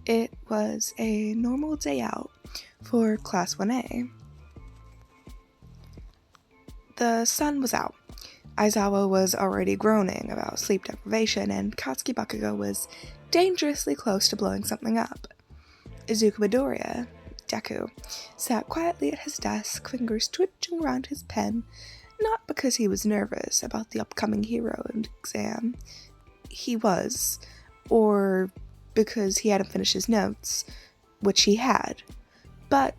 It was a normal day out for Class 1A. The sun was out. Aizawa was already groaning about sleep deprivation, and Katsuki Bakugo was dangerously close to blowing something up. Izuku Midoriya, Deku, sat quietly at his desk, fingers twitching around his pen, not because he was nervous about the upcoming hero exam. He was, or because he hadn't finished his notes, which he had, but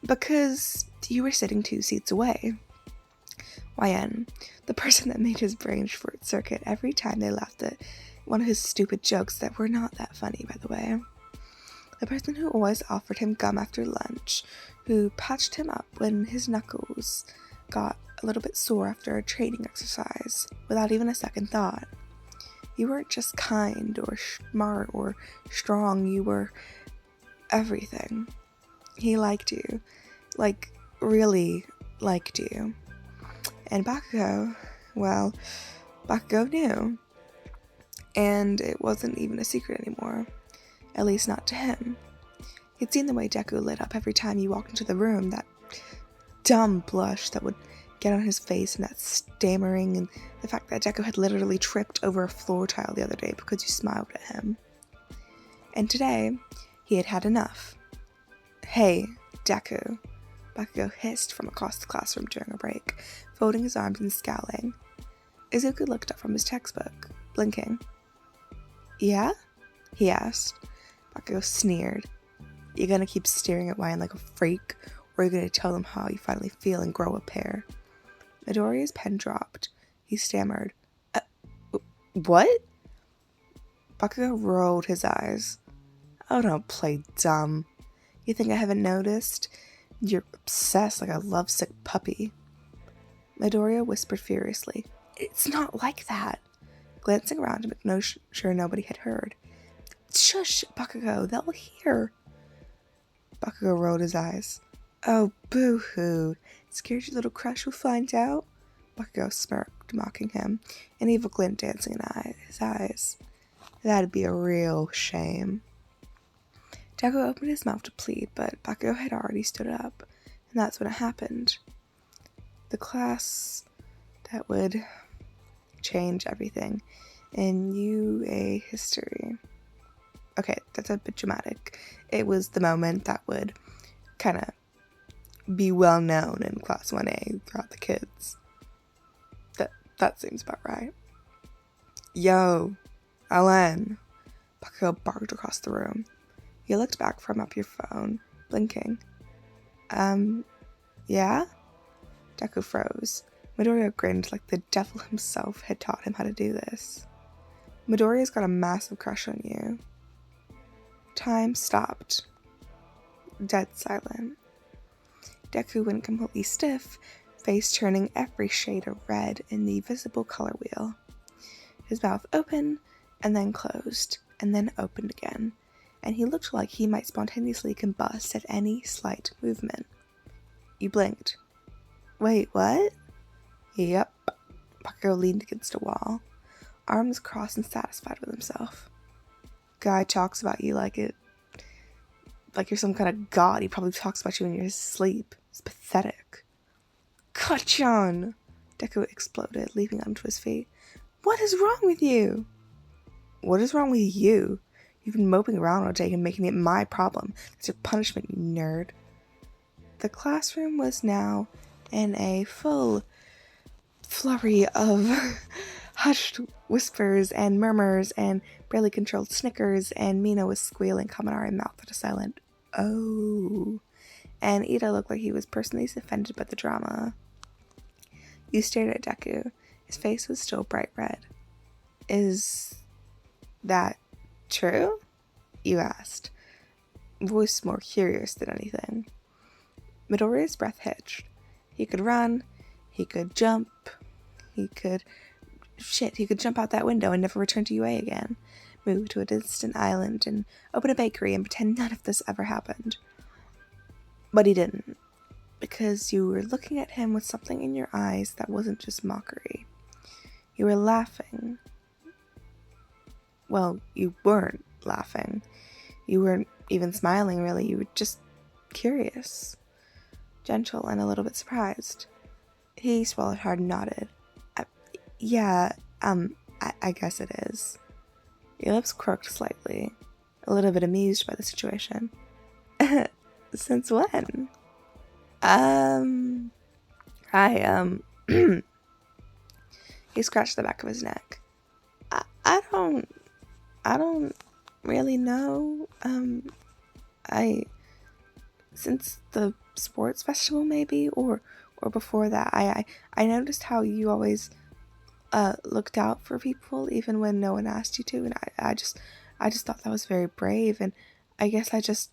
because you were sitting 2 seats away. YN, the person that made his brain short circuit every time they laughed at one of his stupid jokes that were not that funny, by the way. The person who always offered him gum after lunch, who patched him up when his knuckles got a little bit sore after a training exercise, without even a second thought. You weren't just kind or smart or strong, you were everything. He liked you, really liked you. And Bakugo, well, Bakugo knew. And it wasn't even a secret anymore. At least not to him. He'd seen the way Deku lit up every time you walked into the room, that dumb blush that would get on his face, and that stammering, and the fact that Deku had literally tripped over a floor tile the other day because you smiled at him. And today, he had had enough. "Hey, Deku," Bakugo hissed from across the classroom during a break, folding his arms and scowling. Izuku looked up from his textbook, blinking. "Yeah?" he asked. Bakugo sneered. "You gonna keep staring at Ryan like a freak, or are you gonna tell them how you finally feel and grow a pair?" Midoriya's pen dropped. He stammered. What?" Bakugo rolled his eyes. "Oh, don't play dumb. You think I haven't noticed? You're obsessed like a lovesick puppy." Midoriya whispered furiously. "It's not like that," glancing around to make sure nobody had heard. "Shush, Bakugo, they'll hear." Bakugo rolled his eyes. "Oh, boo-hoo. Scared your little crush will find out?" Bakugo smirked, mocking him, an evil glint dancing in his eyes. "That'd be a real shame." Deku opened his mouth to plead, but Bakugo had already stood up, and that's when it happened. The class that would change everything in UA history. Okay, that's a bit dramatic. It was the moment that would kind of be well known in Class 1A throughout the kids. That seems about right. "Yo, Alan," Bakugo barked across the room. You looked back from up your phone, blinking. Yeah?" Deku froze. Midoriya grinned like the devil himself had taught him how to do this. "Midoriya's got a massive crush on you." Time stopped. Dead silent. Deku went completely stiff, face turning every shade of red in the visible color wheel. His mouth opened, and then closed, and then opened again, and he looked like he might spontaneously combust at any slight movement. You blinked. "Wait, what?" "Yep." Bakugo leaned against a wall, arms crossed and satisfied with himself. "Guy talks about you like you're some kind of god. He probably talks about you in your sleep. It's pathetic." "Kachan!" Deku exploded, leaping onto his feet. "What is wrong with you?" "What is wrong with you? You've been moping around all day and making it my problem. That's your punishment, you nerd." The classroom was now in a full flurry of hushed whispers and murmurs and barely controlled snickers, and Mina was squealing Kaminari mouth at a silent "oh," and Ida looked like he was personally offended by the drama. You stared at Deku. His face was still bright red. "Is that true?" you asked, voice more curious than anything. Midoriya's breath hitched. He could run, he could jump, he could jump out that window and never return to UA again, move to a distant island and open a bakery and pretend none of this ever happened. But he didn't, because you were looking at him with something in your eyes that wasn't just mockery. You were laughing. Well, you weren't laughing. You weren't even smiling, really. You were just curious, gentle, and a little bit surprised. He swallowed hard and nodded. Yeah, I guess it is. Your lips crooked slightly, a little bit amused by the situation. Since when? He scratched the back of his neck. I don't really know. Since the sports festival maybe, or before that, I noticed how you always looked out for people even when no one asked you to, and I just thought that was very brave, and I guess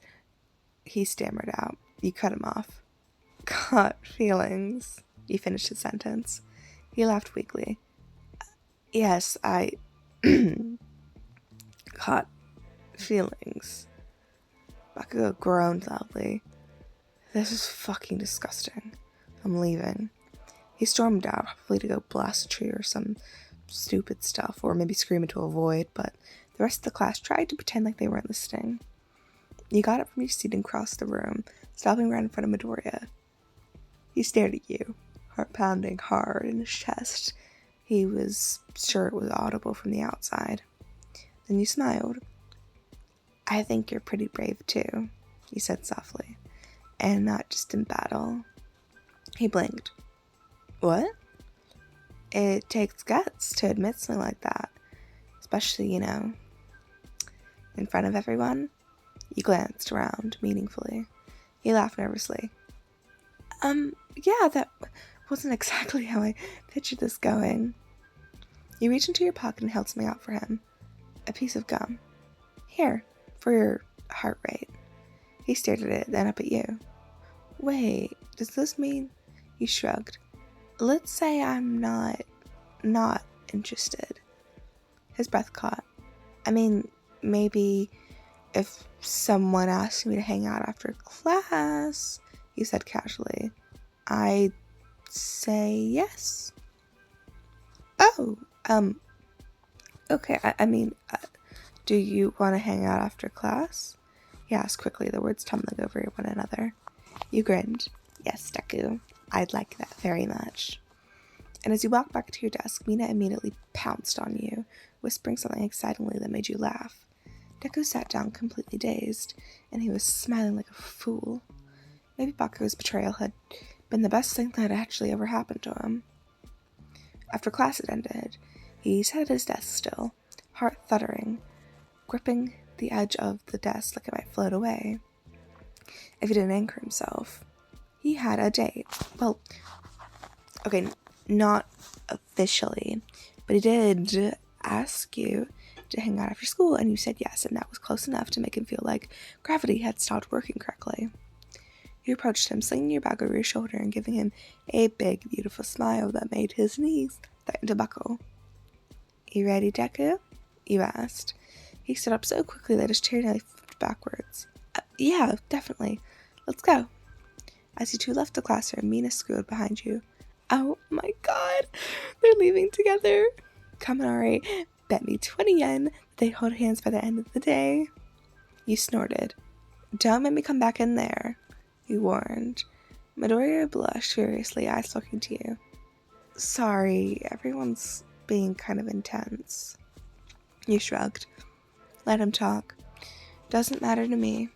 he stammered out. You cut him off. Caught feelings. He finished his sentence. He laughed weakly. Yes, I caught feelings. Bakugo groaned loudly. This is fucking disgusting. I'm leaving. He stormed out, probably to go blast a tree or some stupid stuff, or maybe scream into a void, but the rest of the class tried to pretend like they weren't listening. You got up from your seat and crossed the room, stopping right in front of Midoriya. He stared at you, heart pounding hard in his chest. He was sure it was audible from the outside. Then you smiled. I think you're pretty brave too, he said softly, and not just in battle. He blinked. What? It takes guts to admit something like that, especially, in front of everyone. You glanced around meaningfully. He laughed nervously. Yeah, that wasn't exactly how I pictured this going. You reached into your pocket and held something out for him. A piece of gum. Here, for your heart rate. He stared at it, then up at you. Wait, does this mean... He shrugged. Let's say I'm not interested. His breath caught. I mean, maybe if someone asked me to hang out after class, he said casually, I'd say yes. Oh, okay, I mean, do you want to hang out after class? He asked quickly, the words tumbling over one another. You grinned. Yes, Deku, I'd like that very much. And as you walked back to your desk, Mina immediately pounced on you, whispering something excitingly that made you laugh. Deku sat down completely dazed, and he was smiling like a fool. Maybe Bakugo's betrayal had been the best thing that had actually ever happened to him. After class had ended, he sat at his desk still, heart thudding, gripping the edge of the desk like it might float away. If he didn't anchor himself, he had a date. Well, okay, not officially, but he did ask you to hang out after school, and you said yes, and that was close enough to make him feel like gravity had stopped working correctly. You approached him, slinging your bag over your shoulder and giving him a big, beautiful smile that made his knees threaten to buckle. You ready, Deku? You asked. He stood up so quickly that his chair nearly flipped backwards. Yeah, definitely. Let's go. As you two left the classroom, Mina squealed behind you. Oh my god, they're leaving together. Kaminari bet me 20 yen that they'd hold hands by the end of the day. You snorted. Don't make me come back in there, you warned. Midoriya blushed furiously, eyes looking to you. Sorry, everyone's being kind of intense. You shrugged. Let him talk. Doesn't matter to me.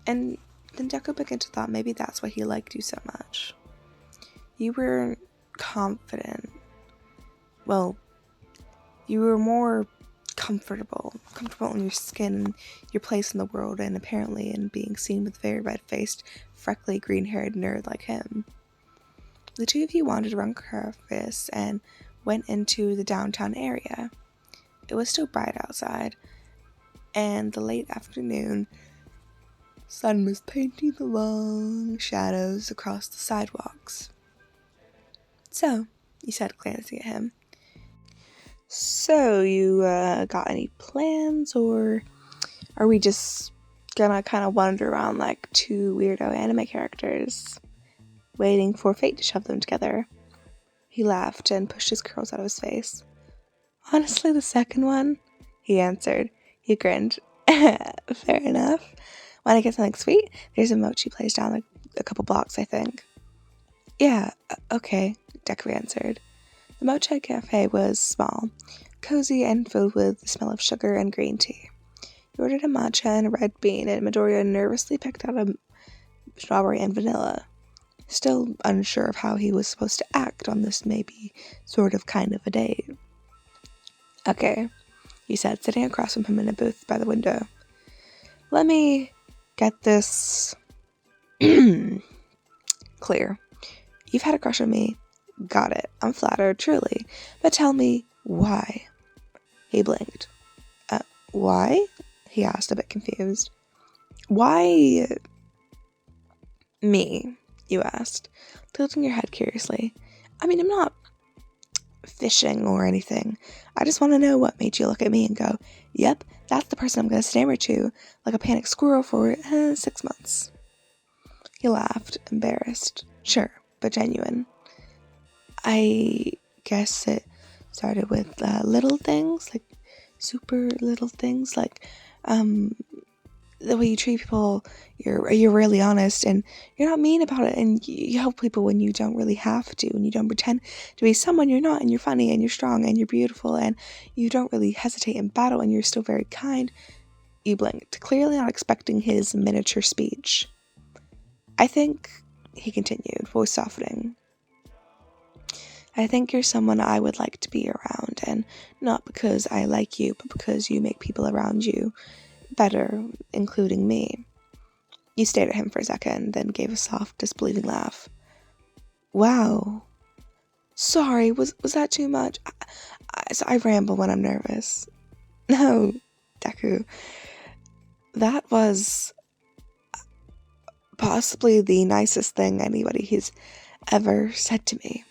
And then Deku began to thought maybe that's why he liked you so much. You were confident. Well, you were more comfortable in your skin and your place in the world, and apparently in being seen with a very red-faced, freckly, green-haired nerd like him. The two of you wandered around campus and went into the downtown area. It was still bright outside, and the late afternoon sun was painting the long shadows across the sidewalks. So, you said, glancing at him. So, you got any plans, or are we just gonna kind of wander around like two weirdo anime characters, waiting for fate to shove them together? He laughed and pushed his curls out of his face. Honestly, the second one, he answered. He grinned. Fair enough. Want to get something sweet? There's a mochi place down a couple blocks, I think. Yeah, okay, Deku answered. The mochi cafe was small, cozy, and filled with the smell of sugar and green tea. He ordered a matcha and a red bean, and Midoriya nervously picked out a strawberry and vanilla, still unsure of how he was supposed to act on this maybe sort of kind of a date. Okay, he said, sitting across from him in a booth by the window. Let me get this clear. You've had a crush on me. Got it. I'm flattered, truly. But tell me why. He blinked. Why? He asked, a bit confused. Why me? You asked, tilting your head curiously. I mean, I'm not fishing or anything. I just want to know what made you look at me and go, yep, that's the person I'm going to stammer to, like a panicked squirrel for 6 months. He laughed, embarrassed. Sure, but genuine. I guess it started with little things, like super little things, like the way you treat people. You're really honest, and you're not mean about it, and you help people when you don't really have to, and you don't pretend to be someone you're not, and you're funny, and you're strong, and you're beautiful, and you don't really hesitate in battle, and you're still very kind. You blinked, clearly not expecting his miniature speech. I think, he continued, voice softening, I think you're someone I would like to be around, and not because I like you, but because you make people around you better, including me. You stared at him for a second, then gave a soft, disbelieving laugh. Wow. Sorry, was that too much? I ramble when I'm nervous. No, Deku. That was possibly the nicest thing anybody has ever said to me.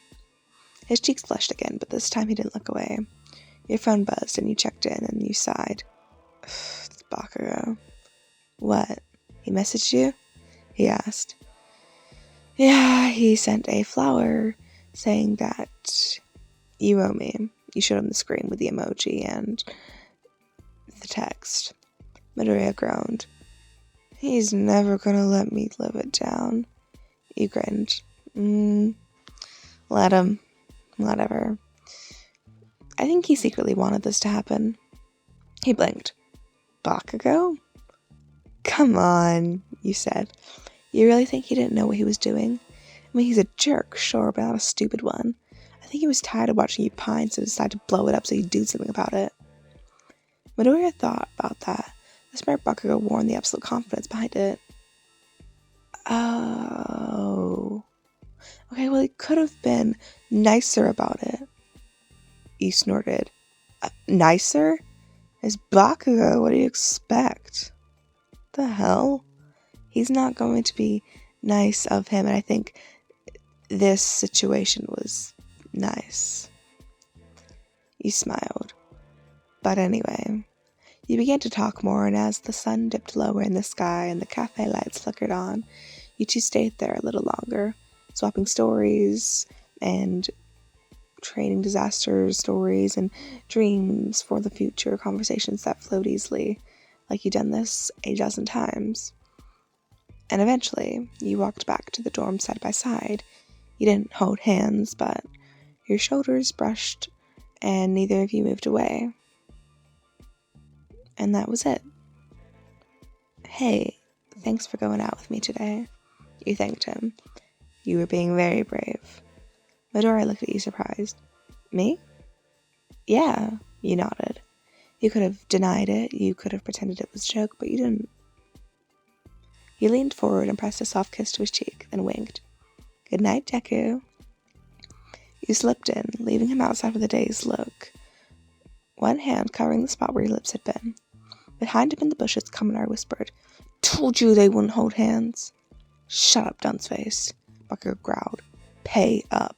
His cheeks flushed again, but this time he didn't look away. Your phone buzzed, and you checked in, and you sighed. It's Bakugo. What? He messaged you? He asked. Yeah, he sent a flower saying that you owe me. You showed him the screen with the emoji and the text. Midoriya groaned. He's never gonna let me live it down. You grinned. Let him. Whatever. I think he secretly wanted this to happen. He blinked. Bakugo? Come on, you said. You really think he didn't know what he was doing? I mean, he's a jerk, sure, but not a stupid one. I think he was tired of watching you pine, so decided to blow it up so he'd do something about it. Midoriya thought about that. The smart Bakugo warned the absolute confidence behind it. Oh. Okay, well, he could have been nicer about it. You snorted. Nicer? It's Bakugo, what do you expect? The hell? He's not going to be nice of him, and I think this situation was nice. You smiled. But anyway, you began to talk more, and as the sun dipped lower in the sky and the cafe lights flickered on, you two stayed there a little longer, swapping stories and trading disaster stories and dreams for the future, conversations that flowed easily, like you'd done this a dozen times. And eventually, you walked back to the dorm side by side. You didn't hold hands, but your shoulders brushed, and neither of you moved away. And that was it. Hey, thanks for going out with me today. You thanked him. You were being very brave. Midoriya looked at you surprised. Me? Yeah, you nodded. You could have denied it, you could have pretended it was a joke, but you didn't. He leaned forward and pressed a soft kiss to his cheek, then winked. Good night, Deku. You slipped in, leaving him outside with a dazed look, one hand covering the spot where your lips had been. Behind him in the bushes, Kamenar whispered, Told you they wouldn't hold hands. Shut up, dunce face, Bakugo growled. Pay up.